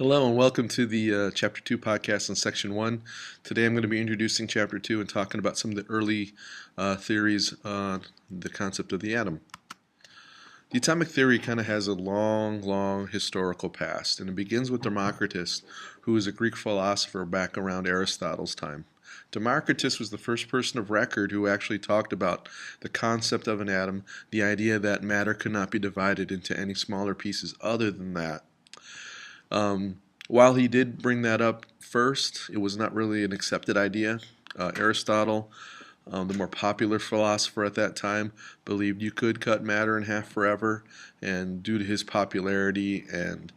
Hello and welcome to the Chapter 2 podcast on Section 1. Today I'm going to be introducing Chapter 2 and talking about some of the early theories on the concept of the atom. The atomic theory kind of has a long historical past, and it begins with Democritus, who was a Greek philosopher back around Aristotle's time. Democritus was the first person of record who actually talked about the concept of an atom, the idea that matter could not be divided into any smaller pieces other than that. While he did bring that up first, it was not really an accepted idea. Aristotle, the more popular philosopher at that time, believed you could cut matter in half forever, and due to his popularity and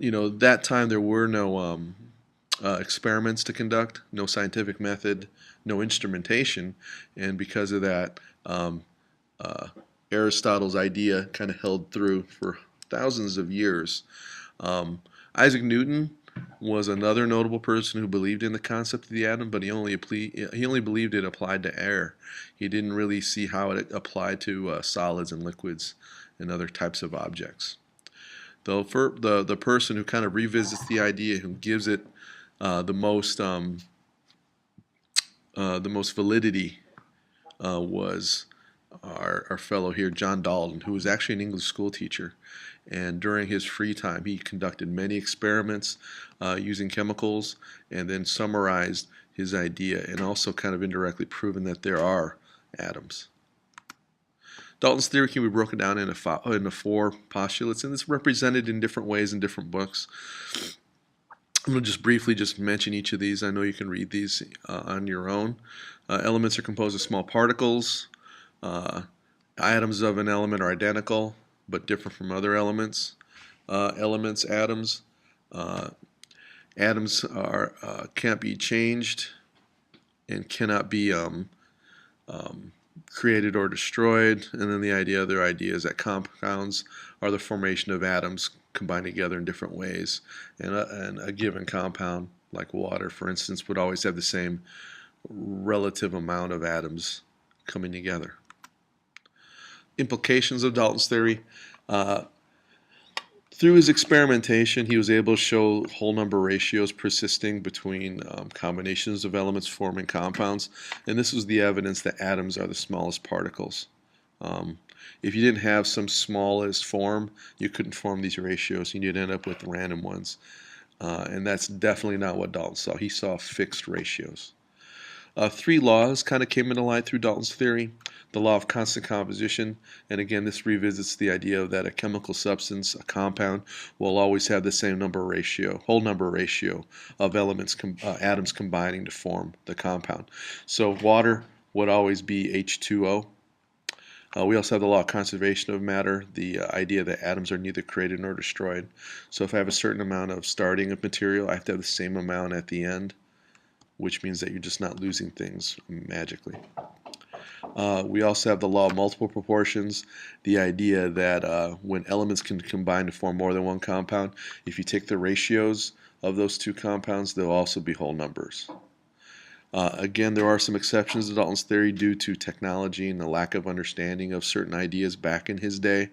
that time there were no experiments to conduct, no scientific method, no instrumentation, and because of that, Aristotle's idea kind of held through for thousands of years. Isaac Newton was another notable person who believed in the concept of the atom, but he only believed it applied to air. He didn't really see how it applied to solids and liquids and other types of objects. The person who kind of revisits the idea, who gives it the most validity, was our fellow here, John Dalton, who was actually an English school teacher. And during his free time, he conducted many experiments using chemicals and then summarized his idea and also kind of indirectly proven that there are atoms. Dalton's theory can be broken down into four postulates, and it's represented in different ways in different books. I'm going to just briefly mention each of these. I know you can read these on your own. Elements are composed of small particles. Atoms of an element are identical but different from other elements. Atoms can't be changed and cannot be created or destroyed. And then the other idea is that compounds are the formation of atoms combined together in different ways. And a given compound, like water, for instance, would always have the same relative amount of atoms coming together. Implications of Dalton's theory. Through his experimentation, he was able to show whole number ratios persisting between combinations of elements forming compounds, and this was the evidence that atoms are the smallest particles. If you didn't have some smallest form, you couldn't form these ratios, and you'd end up with random ones. And that's definitely not what Dalton saw. He saw fixed ratios. Three laws kind of came into light through Dalton's theory. The law of constant composition, and again this revisits the idea that a chemical substance, a compound, will always have the same whole number ratio of atoms combining to form the compound. So water would always be H2O. We also have the law of conservation of matter, the idea that atoms are neither created nor destroyed. So if I have a certain amount of starting of material, I have to have the same amount at the end, which means that you're just not losing things magically. We also have the law of multiple proportions, the idea that when elements can combine to form more than one compound, if you take the ratios of those two compounds, they'll also be whole numbers. Again, there are some exceptions to Dalton's theory due to technology and the lack of understanding of certain ideas back in his day.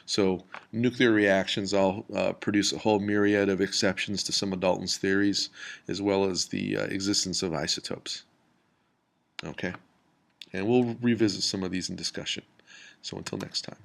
So nuclear reactions all produce a whole myriad of exceptions to some of Dalton's theories, as well as the existence of isotopes. Okay, and we'll revisit some of these in discussion. So until next time.